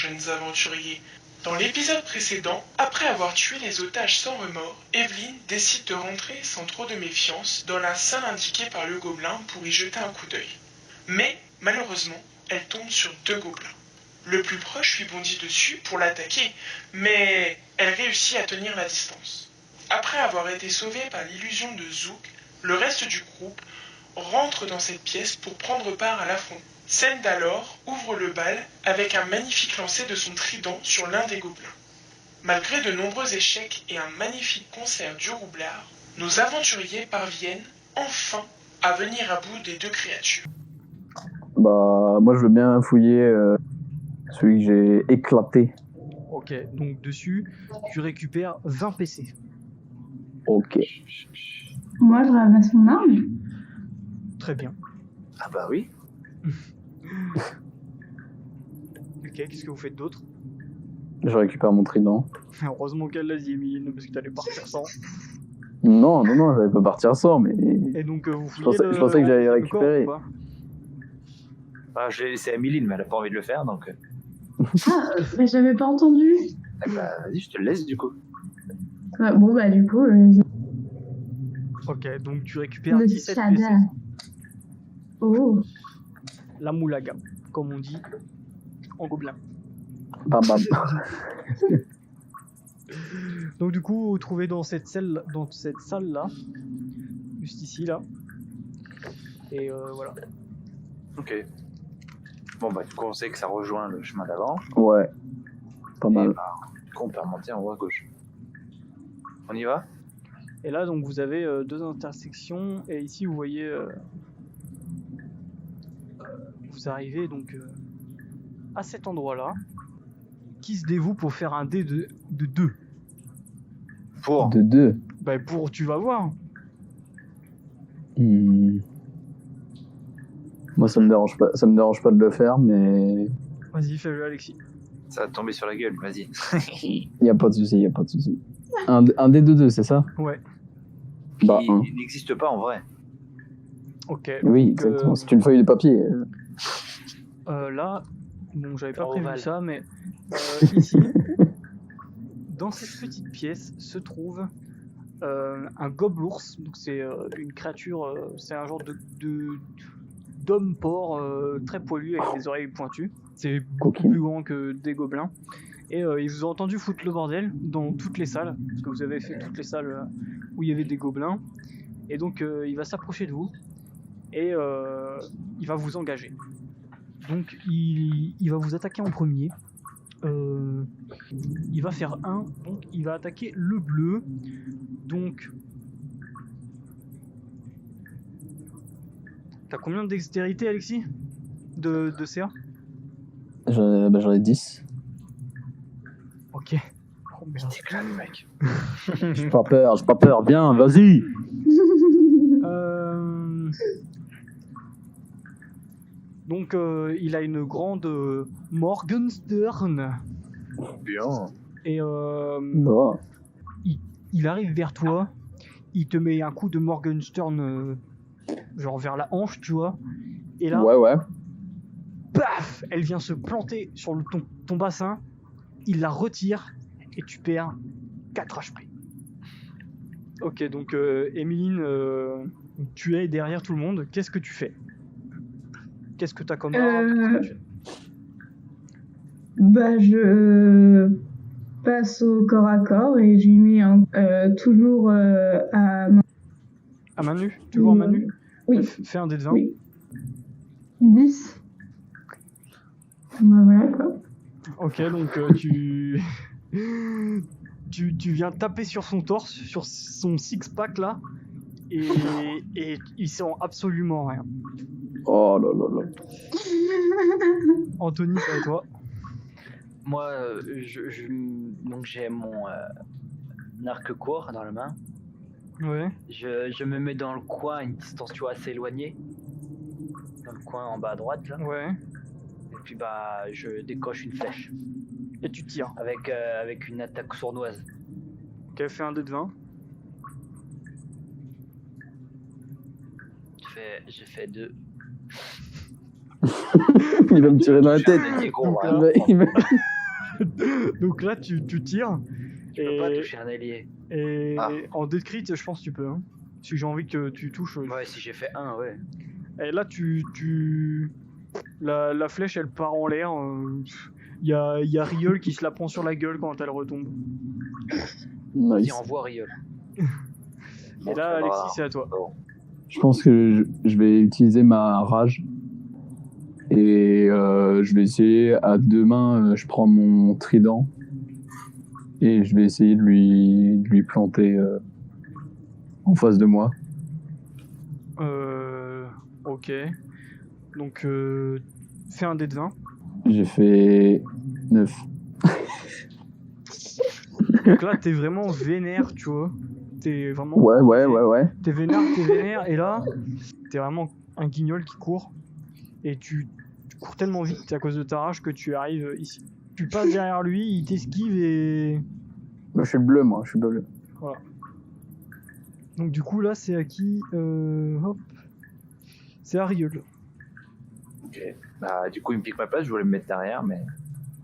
jeunes aventuriers. Dans l'épisode précédent, après avoir tué les otages sans remords, Evelyn décide de rentrer sans trop de méfiance dans la salle indiquée par le gobelin pour y jeter un coup d'œil. Mais, malheureusement, elle tombe sur 2 gobelins. Le plus proche lui bondit dessus pour l'attaquer, mais elle réussit à tenir la distance. Après avoir été sauvée par l'illusion de Zouk, le reste du groupe rentre dans cette pièce pour prendre part à l'affrontement. Sendalor ouvre le bal avec un magnifique lancer de son trident sur l'un des gobelins. Malgré de nombreux échecs et un magnifique concert du roublard, nos aventuriers parviennent enfin à venir à bout des 2 créatures. Bah, moi je veux bien fouiller celui que j'ai éclaté. Ok, donc dessus, tu récupères 20 PC. Ok. Moi, je ramasse mon arme. Très bien. Ah bah oui. Ok, qu'est-ce que vous faites d'autre? Je récupère mon trident. Heureusement qu'elle l'a dit, Emeline, parce que t'allais partir sans. Non, j'allais pas partir sans, mais... Et donc, vous fouillez je pensais que j'allais le récupérer. corps, ou pas? Ah, je l'ai laissé à Emeline, mais elle a pas envie de le faire, donc... Ah, mais j'avais pas entendu. Ah bah, vas-y, je te le laisse, du coup. Bon, bah, du coup, Ok, donc tu récupères le 17 PC. Shada. Oh. La moulaga, comme on dit en gobelin. Bam, bam. Donc du coup, vous trouvez dans cette salle-là, juste ici, là. Et voilà. Ok. Bon bah, du coup, on sait que ça rejoint le chemin d'avant. Ouais. Pas Et mal. bah, du coup, on peut remonter en haut à gauche. On y va? Et là, donc, vous avez 2 intersections. Et ici, vous voyez... vous arrivez donc à cet endroit-là. Qui se dévoue pour faire un dé de 2. Pour. De 2. Bah pour, tu vas voir. Moi ça me dérange pas de le faire, mais... Vas-y, fais-le, Alexis. Ça va te tomber sur la gueule, vas-y. Y a pas de souci. Un dé de 2, c'est ça? Ouais. Bah, Qui 1. n'existe pas en vrai. Ok. Oui, donc, exactement. C'est une feuille de papier. Là, bon, j'avais pas prévu Ovale. ça, mais ici, dans cette petite pièce, se trouve un gobelours. Donc c'est une créature, c'est un genre d'homme porc très poilu avec des oreilles pointues. C'est beaucoup Coquine. plus grand que des gobelins. Et ils vous ont entendu foutre le bordel dans toutes les salles, parce que vous avez fait toutes les salles où il y avait des gobelins. Et donc il va s'approcher de vous et il va vous engager. Donc il va vous attaquer en premier. Il va faire 1, donc il va attaquer le bleu. Donc t'as combien de dextérité, Alexis, de CA? J'en ai 10. Ok. Oh, merde. T'éclates, mec. J'ai pas peur. Viens, vas-y. Donc il a une grande Morgenstern Bien. et Bon. il arrive vers toi, il te met un coup de Morgenstern genre vers la hanche, tu vois, et là, Ouais. paf, elle vient se planter sur ton bassin, il la retire et tu perds 4 HP. Ok, donc Emeline, tu es derrière tout le monde, qu'est-ce que tu fais? Qu'est-ce que t'as comme arme? Bah, je passe au corps à corps et j'y mets toujours à main. À main nue? Toujours à main nue? Oui. Fais un dé de 20. Oui. 10. Bah, voilà quoi. Ok, donc tu viens taper sur son torse, sur son six-pack là, et il sent absolument rien. Oh là là là. Anthony, c'est à toi. Moi, donc j'ai mon arc court dans la main. Ouais. Je me mets dans le coin à une distance, tu vois, assez éloignée. Dans le coin en bas à droite, là. Ouais. Et puis, bah, je décoche une flèche. Et tu tires. Avec une attaque sournoise. Ok, fais un dé de 20. J'ai fait 2. Il va me tirer dans la tête. Gros, Il hein. va- il va- Donc là, tu tires. Je peux pas Et, toucher un allié. et Ah. en dé de crit, je pense que tu peux. Hein. Si j'ai envie que tu touches. Ouais, si j'ai fait 1, ouais. Et là, la flèche, elle part en l'air. Il y a Riol qui se la prend sur la gueule quand elle retombe. Vas-y, Nice. envoie Riol. Et là, Alexis, c'est à toi. Je pense que je vais utiliser ma rage. Et je vais essayer, à deux mains, je prends mon trident. Et je vais essayer de lui planter en face de moi. Ok. Donc, fais un dé de 20. J'ai fait 9. Donc là, t'es vraiment vénère, tu vois. T'es vraiment. Ouais. T'es vénère, et là, t'es vraiment un guignol qui court. Et tu cours tellement vite à cause de ta rage que tu arrives ici. Tu passes derrière lui, il t'esquive et. Moi, je suis bleu, moi. Je suis bleu. Donc du coup, là, c'est à qui Hop. C'est à Riol. Ok. Bah, du coup, il me pique ma place, je voulais me mettre derrière, mais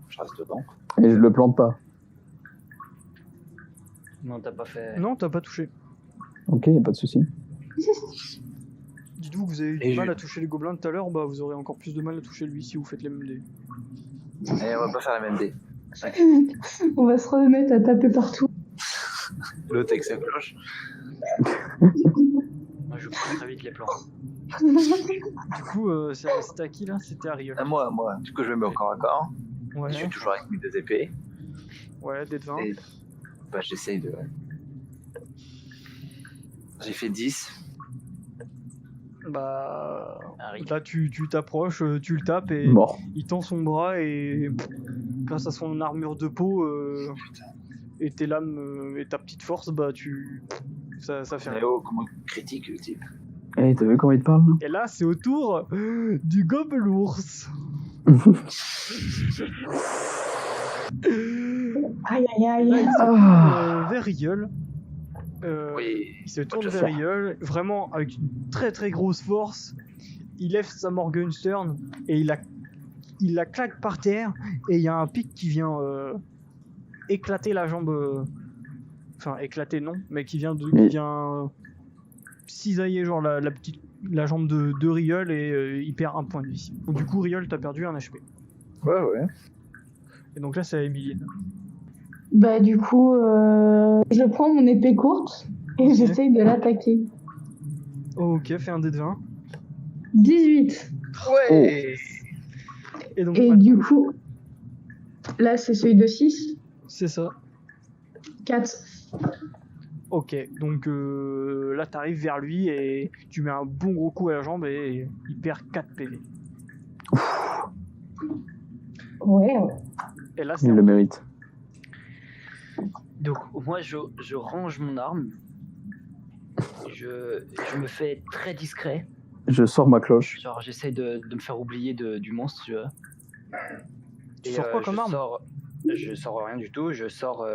je reste dedans. Et je le plante pas. Non, t'as pas fait. Non, t'as pas touché. Ok, y a pas de souci. Dites-vous que vous avez eu Et du mal je- à toucher les gobelins tout à l'heure, bah vous aurez encore plus de mal à toucher lui si vous faites les mêmes dés. Et on va pas faire la même dé. On va se remettre à taper partout. L'autre avec sa cloche. Moi, je prends très vite les plans. Du coup, c'était à qui là? C'était à Riol. À moi. Du coup, je me mets au corps à corps. Ouais, Je suis toujours avec mes deux épées. ouais, dé de 20. Et bah, j'essaye de. J'ai fait 10. Bah. Arrive. Là, tu t'approches, tu le tapes et Mort. il tend son bras et grâce à son armure de peau et tes lames et ta petite force, bah ça fait rien. Mais oh, comment critique le type. Eh, t'as vu comment il te parle là? Et là, c'est au tour du gobelours. Aïe aïe Là, aïe. il se Ah. tourne vers Riol. Oui. Il se tourne Pas de vers faire. Riol, vraiment avec une très très grosse force. Il lève sa Morgenstern et il la claque par terre. Et il y a un pic qui vient éclater la jambe. Enfin, éclater non, mais qui vient cisailler genre la jambe de Riol et il perd un point de vie. Donc, du coup, Riol, t'as perdu un HP. Ouais. Et donc là, c'est à Emiline. Bah du coup, je prends mon épée courte et j'essaye de l'attaquer. Ok, fais un dé de 20. 18. Ouais. Et donc, Et du coup, là c'est celui de 6. c'est ça. 4. Ok, donc là t'arrives vers lui et tu mets un bon gros coup à la jambe et il perd 4 PV. Ouais. Et là c'est Il le mérite. Donc, moi, je range mon arme. Je me fais très discret. Je sors ma cloche. Genre, j'essaie de me faire oublier du monstre, tu vois. Tu sors quoi comme arme? Je sors rien du tout, je sors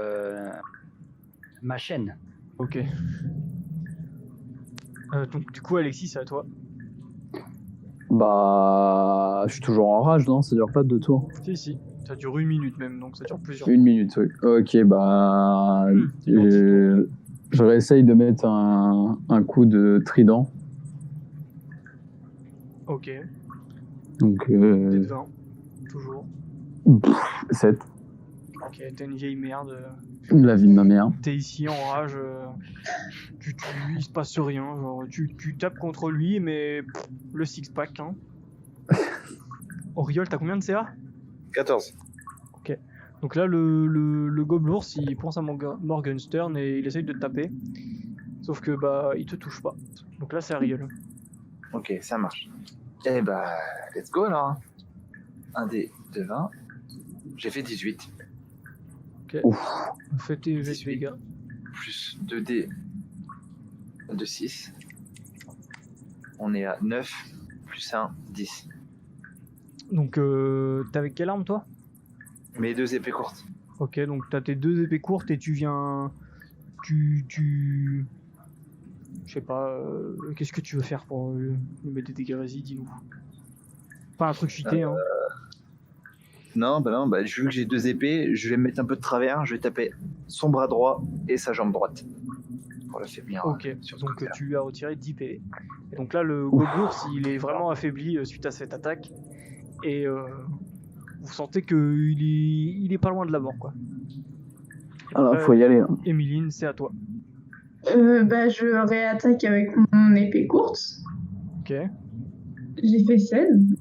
ma chaîne. Ok. Donc du coup Alexis c'est à toi. Bah, je suis toujours en rage, non? Ça dure pas 2 tours. Si, ça dure 1 minute même, donc ça dure plusieurs. 1 minute, oui. Ok, bah, je réessaye de mettre un coup de trident. Ok, Donc, dé de 20, toujours. 7. Ok, t'es une vieille merde. La vie de ma mère. T'es ici en rage, il se passe rien, genre tu tapes contre lui mais le six pack hein. Oriol, t'as combien de CA? 14. Donc là le gobelours il prend sa Morgenstern et il essaye de te taper. Sauf que bah il te touche pas. Donc là c'est Ariel. Ok, ça marche. Eh bah, let's go alors. Un dé de 20. J'ai fait 18. Fais tes 18. dégâts. Plus 2 dés de 6. On est à 9. Plus 1, 10. Donc t'es avec quelle arme toi? Mes deux épées courtes. Ok, donc t'as tes 2 épées courtes et tu viens... Je sais pas, qu'est-ce que tu veux faire pour lui mettre des dégâts? Vas-y, dis-nous. Pas un truc cheaté, hein. Non, vu que j'ai 2 épées, je vais me mettre un peu de travers, je vais taper son bras droit et sa jambe droite. Pour l'affaiblir. Ok, sur ce donc côté-là. tu lui as retiré 10 PV. Et donc là, le Gobours, il est vraiment affaibli suite à cette attaque. Et vous sentez qu'il est pas loin de la mort, quoi. Alors, faut y aller. Hein. Emeline, c'est à toi. Je réattaque avec mon épée courte. Ok. J'ai fait 16.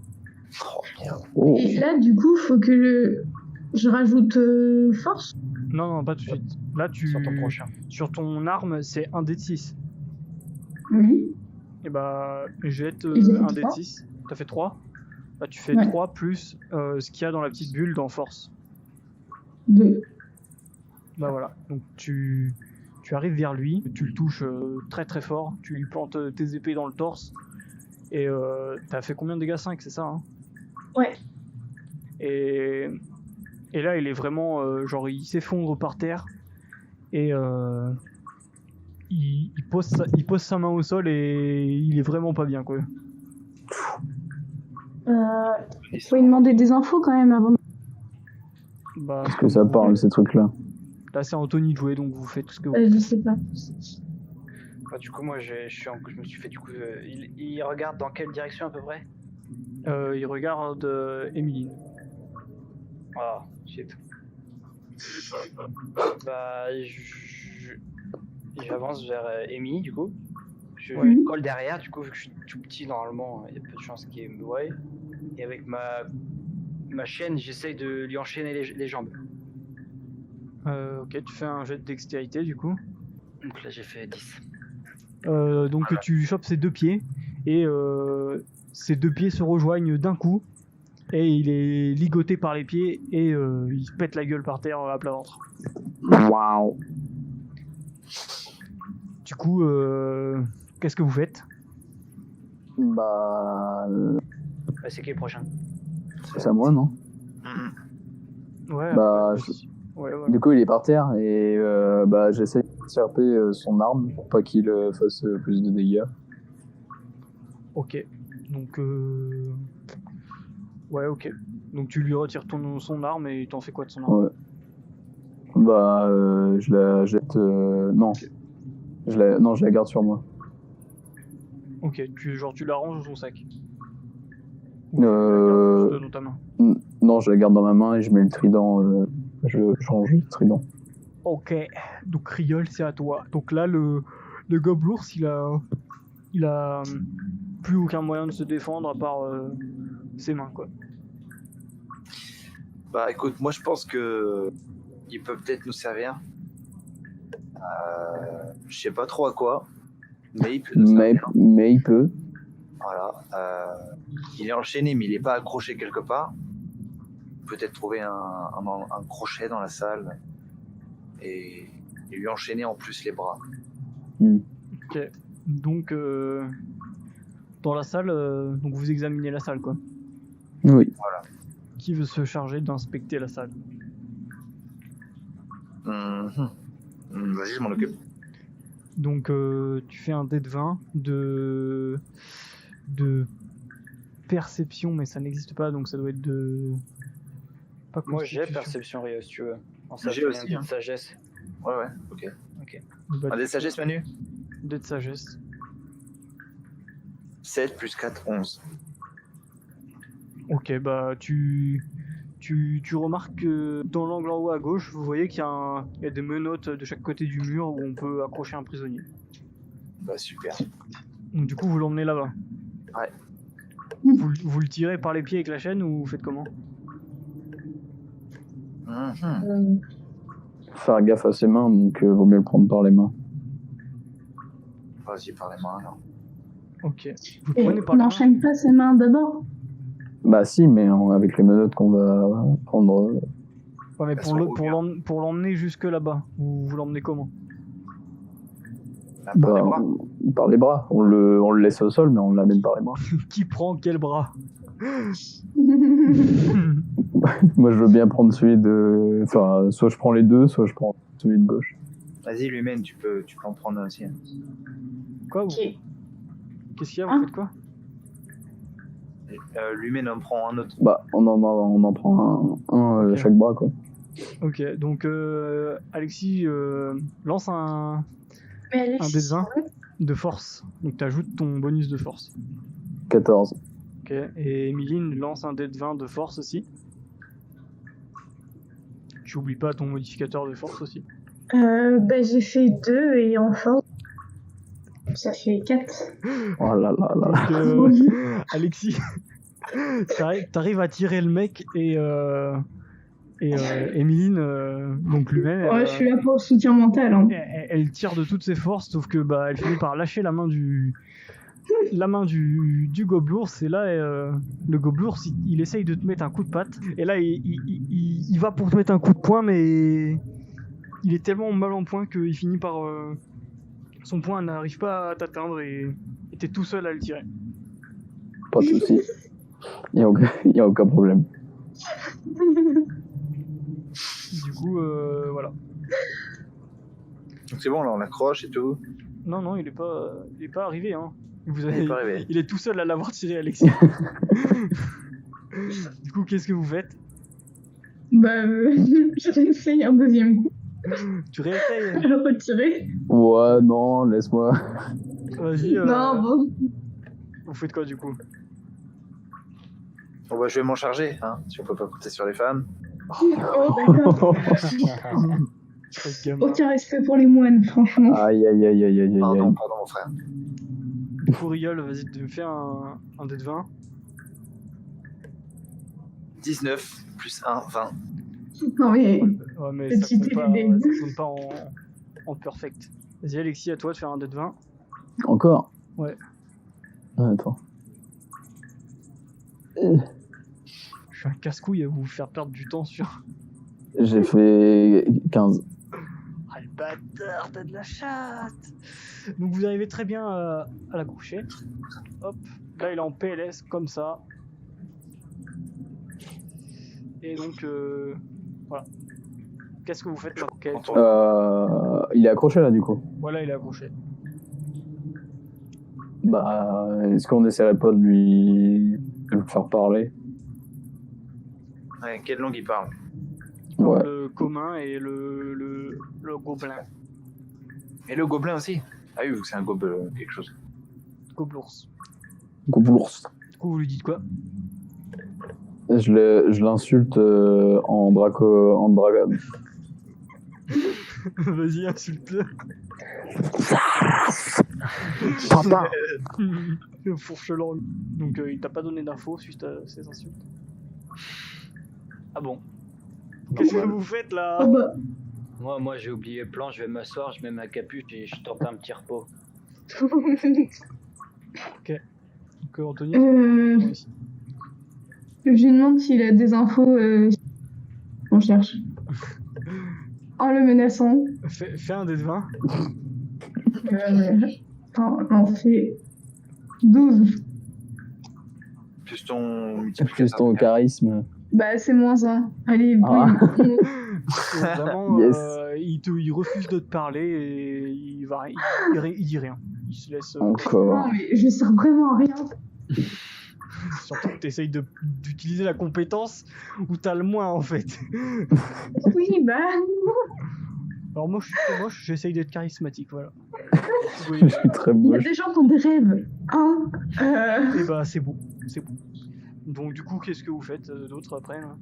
Oh, merde. Oh. Et là, du coup, faut que je rajoute force. Non, pas tout de suite. Là, Sur ton prochain. sur ton arme, c'est un dé de 6. Oui. Et bah, jette Et j'ai fait un dé de 3. 6. T'as fait 3. Là, tu fais Ouais. 3 plus ce qu'il y a dans la petite bulle dans force. 2. Bah voilà. Donc tu arrives vers lui, tu le touches très très fort, tu lui plantes tes épées dans le torse. Et t'as fait combien de dégâts? 5, c'est ça, hein? Ouais. Et là, il est vraiment, genre, il s'effondre par terre et il pose sa main au sol et il est vraiment pas bien, quoi. Faut lui demander des infos quand même avant. Bah, Qu'est-ce que ça parle, ces trucs-là? là, c'est Anthony de jouer, donc vous faites tout ce que vous. Je sais pas. Bah, du coup, moi, je me suis fait du coup. Il regarde dans quelle direction à peu près? Il regarde Emeline. Ah, shit. Bah, j'avance vers Amy, du coup. Je Ouais. colle derrière, du coup, vu que je suis tout petit, normalement, il y a peu de chances qu'il me voie. Et avec ma chaîne, j'essaye de lui enchaîner les jambes. Ok, tu fais un jet de dextérité, du coup. Donc là, j'ai fait 10. Donc tu chopes ses deux pieds et ses deux pieds se rejoignent d'un coup et il est ligoté par les pieds et il se pète la gueule par terre à plat ventre. Waouh. Du coup, qu'est-ce que vous faites? Bah, Bah, c'est qui le prochain? c'est à moi, non? Ouais, Bah, vas-y. Ouais. Du coup, il est par terre et j'essaie de serper son arme pour pas qu'il fasse plus de dégâts. Ok. Donc, ouais, ok. Donc tu lui retires son arme et t'en fais quoi de son arme? Ouais. Bah, je la jette. Non. Non, je la garde sur moi. Ok, tu la ranges dans ton sac. Ou tu la gardes juste dans ta main. Non, je la garde dans ma main et je mets le trident. Je change le trident. Ok, donc Riol, c'est à toi. Donc là, le gobelours, il a plus aucun moyen de se défendre à part ses mains, quoi. Bah écoute, moi je pense que il peut peut-être nous servir. Je sais pas trop à quoi, mais il peut nous servir. Mais il peut. Voilà. Il est enchaîné, mais il est pas accroché quelque part. Peut-être trouver un crochet dans la salle et lui enchaîner en plus les bras. Ok, donc dans la salle, donc vous examinez la salle, quoi. Oui. Voilà. Qui veut se charger d'inspecter la salle? Vas-y, je m'en occupe. Donc tu fais un dé de 20 de perception, mais ça n'existe pas, donc ça doit être de... Pas Moi, j'ai constitution. perception, Rio, si tu veux. En J'ai aussi, de hein. sagesse. Ouais, ok. Bah, Un des sagesses, Manu? dé de sagesse. 7 plus 4, 11. Ok, bah tu remarques que dans l'angle en haut à gauche, vous voyez qu'il y a des menottes de chaque côté du mur où on peut accrocher un prisonnier. Bah super. Donc du coup, vous l'emmenez là-bas. Ouais. Vous le tirez par les pieds avec la chaîne ou vous faites comment? Faire gaffe à ses mains, donc vaut mieux le prendre par les mains. Vas-y, par les mains alors. Ok. Vous le Et prenez par on les mains. n'enchaîne pas ses mains d'abord. Bah si, mais avec les menottes qu'on va prendre. Ouais, mais Elles sont hautes, pour l'emmener jusque là-bas, vous l'emmenez comment? Bah, par les bras. Par les bras. On le laisse au sol, mais on l'amène par les bras. Qui prend quel bras? Moi, je veux bien prendre celui de... Enfin, soit je prends les deux, soit je prends celui de gauche. Vas-y, lui-même, tu peux en prendre un aussi. Quoi? Ok. Qu'est-ce qu'il y a? Vous Hein? faites quoi? Lumen en prend un autre. Bah, on en prend un Ok. chaque bras, quoi. Ok, donc Alexis lance un Mais Alexis, dé de 20 de force. Donc tu ajoutes ton bonus de force. 14. Ok, et Emiline lance un dé de 20 de force aussi. Tu oublies pas ton modificateur de force aussi. j'ai fait 2 et en force, ça fait 4. Oh là là là. Donc Alexis, t'arrives à tirer le mec et Emiline, donc lui-même, Ouais, je suis là pour le soutien mental. Hein. elle tire de toutes ses forces, sauf que bah elle finit par lâcher la main du gobelours, et là le gobelours il essaye de te mettre un coup de patte, et là il va pour te mettre un coup de poing, mais il est tellement mal en point qu'il finit par son poing n'arrive pas à t'atteindre et t'es tout seul à le tirer. Pas de soucis. Il y a aucun problème. Du coup voilà. Donc c'est bon, là, on l'accroche et tout. Non, il est pas arrivé, hein. Il est pas arrivé. Il est tout seul à l'avoir tiré, Alexis. Du coup, qu'est-ce que vous faites? Je réessaye un deuxième coup. Tu réessayes? Je le retirer. Ouais, non, laisse-moi. Vas-y. Non, bon. Vous faites quoi du coup? Bon, bah, je vais m'en charger, hein, si on peut pas compter sur les femmes. Oh, d'accord. Aucun respect pour les moines, franchement. Aïe, aïe, aïe, aïe, aïe, aïe. Pardon, mon frère. Du coup, Riol, vas-y, tu me fais un dé de 20. 19 plus 1, 20. Non, mais Ouais, mais Petit ça compte dé. pas en perfect. Vas-y, Alexis, à toi de faire un dé de 20. Encore? Ouais. Ah, attends. Je suis un casse-couille à vous faire perdre du temps sur. J'ai fait 15. Ah, le bâtard, t'as de la chatte! Donc vous arrivez très bien à l'accrocher. Hop, là il est en PLS comme ça. Et donc voilà. Qu'est-ce que vous faites là? Ok. Il est accroché là, du coup. Voilà, il est accroché. Bah, est-ce qu'on essaierait pas de lui faire parler? Ouais, quelle langue il parle? Ouais. Le commun et le gobelin. Et le gobelin aussi? Ah oui, vu que c'est un gobelin, quelque chose. Gobelours. Gobelours. Du coup, vous lui dites quoi? Je l'insulte en dragon. Vas-y, insulte-le. Papa. Le fourche-langue. Donc il t'a pas donné d'infos suite à ces insultes. Ah bon? Qu'est-ce que vous faites là? oh, bah. Moi j'ai oublié le plan, je vais m'asseoir, je mets ma capuche et je tente un petit repos. Donc Anthony, Euh, toi aussi. je lui demande s'il a des infos. On cherche. En le menaçant. Fais un dé de 20. Attends, j'en fais 12. Plus ton Plus multiplicateur. ton charisme. Bah, c'est -1. Allez, Ah. oui. Vraiment, Yes. il refuse de te parler et il dit rien. Il se laisse. Encore. Non, mais je sers vraiment à rien. Surtout que tu essayes d'utiliser la compétence où t'as le moins en fait. Oui, bah. Alors moi je suis très moche, j'essaye d'être charismatique, voilà. Je suis très Il y a moche. des gens qui ont des rêves. Hein Et bah c'est beau, c'est beau. Donc du coup qu'est-ce que vous faites d'autre après là?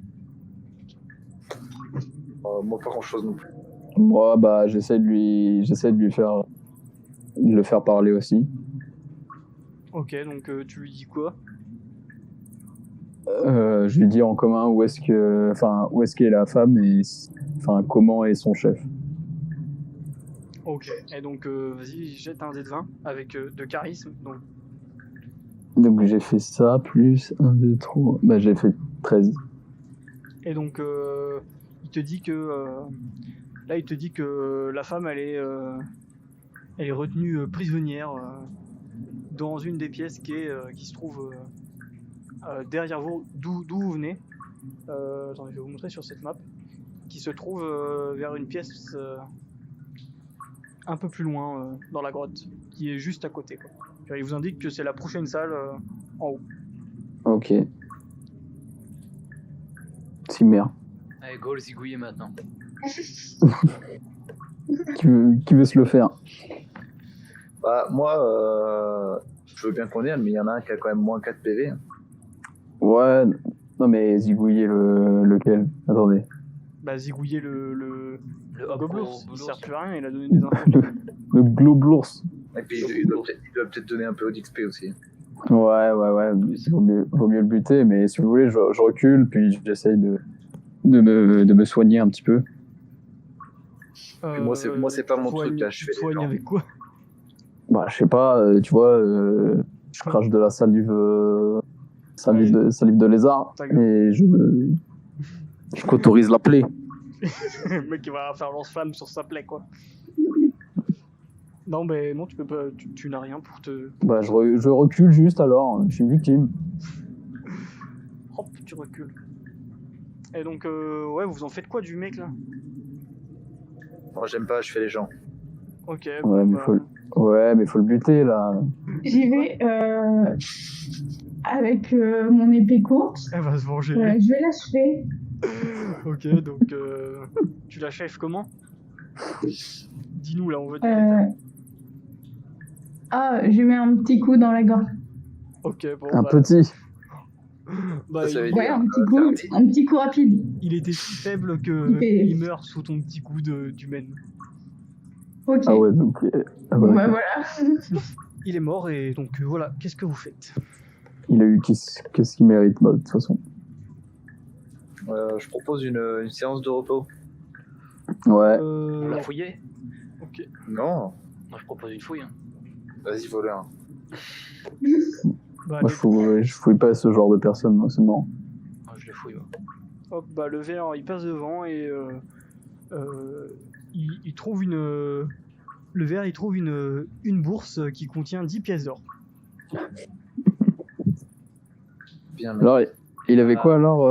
Moi, pas grand chose non plus. Moi, bah, j'essaie de le faire parler aussi. Ok, donc tu lui dis quoi? Je lui dis en commun où est-ce qu'est la femme et comment est son chef. Ok, et donc vas-y, jette un dé de 20 avec de charisme. Donc j'ai fait ça plus 1, 2, 3. Bah, j'ai fait 13. Et donc il te dit que là il te dit que la femme elle est retenue prisonnière dans une des pièces qui se trouve derrière vous, d'où vous venez. Attendez, je vais vous montrer sur cette map, qui se trouve vers une pièce un peu plus loin dans la grotte, qui est juste à côté, quoi. Il vous indique que c'est la prochaine salle en haut. Ok. Cimer. Allez, go le zigouiller maintenant. Qui veut se le faire? Bah, moi, je veux bien qu'on y aille, mais il y en a un qui a quand même moins 4 PV. Ouais. Non mais zigouiller lequel? Attendez. Bah, zigouiller le hop gobelours. au Il boulot. sert plus à rien, il a donné des infos. Le globlours. Et puis, il doit peut-être donner un peu d'XP aussi. Ouais. Vaut mieux le buter, mais si vous voulez, je recule, puis j'essaye de me soigner un petit peu. Puis moi, c'est pas mon truc, là, je fais les soigne gens. avec quoi? Bah, je sais pas, tu vois, je crache de la salive de lézard, Ta gueule. et je cauterise la plaie. Le mec, il va faire lance-flamme sur sa plaie, quoi. Non, mais non, tu peux pas. Tu n'as rien pour te. Bah, je recule juste alors, je suis une victime. Hop, tu recules. Et donc, ouais, vous en faites quoi du mec là? Moi, j'aime pas, je fais les gens. Ok. Ouais, mais faut le buter là. J'y vais avec mon épée courte. Elle va se venger. Je vais l'achever. Ok, donc tu l'achèves comment? Dis-nous là, on veut des détails. Je lui mets un petit coup dans la gorge. Ok, bon. Un bah, petit. bah, Ça veut il, dire- Ouais, un petit c'est un coup, petit. un petit coup rapide. il était si faible que Ok. il meurt sous ton petit coup d'humaine. Ok. Ah ouais, donc. Ah ouais, Bon, bah ok. voilà. Il est mort et donc voilà, qu'est-ce que vous faites? Il a eu qu'est-ce qu'il mérite, bah, de toute façon. Je propose une séance de repos. Ouais. On l'a fouillé. Ok. Non, Moi, je propose une fouille. Hein. vas-y, voleur. Bah, Moi, je fouille pas ce genre de personnes, moi, c'est marrant. Moi, je le fouille. Moi. hop, bah, le verre, il passe devant et il trouve une. Le verre, il trouve une bourse qui contient 10 pièces d'or. Bien, mais... Alors, il avait quoi alors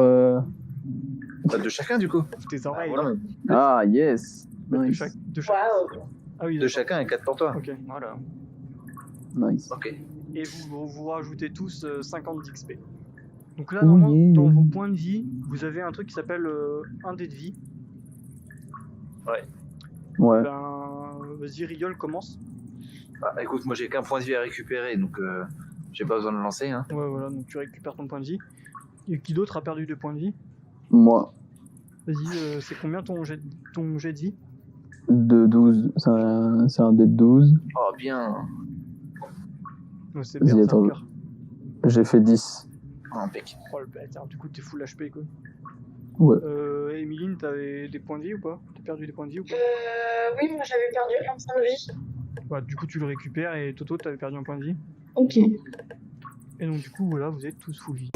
De chacun, du coup. Tes oreilles. Voilà, mais Ah, yes. De Nice. chaque. De chaque. Ah oui, de d'accord. chacun et 4 pour toi. Ok. Voilà. Nice. Ok. Et vous rajoutez tous 50 d'XP. Donc là, Oh normalement, yeah. dans vos points de vie, vous avez un truc qui s'appelle un dé de vie. Ouais. Ben, vas-y, rigole, commence. Bah, écoute, moi, j'ai qu'un point de vie à récupérer, donc j'ai pas besoin de lancer. Hein. Ouais, voilà, donc tu récupères ton point de vie. Et qui d'autre a perdu 2 points de vie? Moi, Vas-y, c'est combien ton jet de vie? de 12. C'est un dé de 12. Oh, bien. Ouais, c'est Vas-y, attends. Berserker. J'ai fait 10. Oh, impec. Oh le bâtard, du coup t'es full HP quoi. Ouais. Emeline, t'avais des points de vie ou pas? T'as perdu des points de vie ou pas? Oui, moi j'avais perdu un point de vie. Bah, du coup tu le récupères et Toto t'avais perdu un point de vie. Ok. Et donc du coup voilà, vous êtes tous full vie.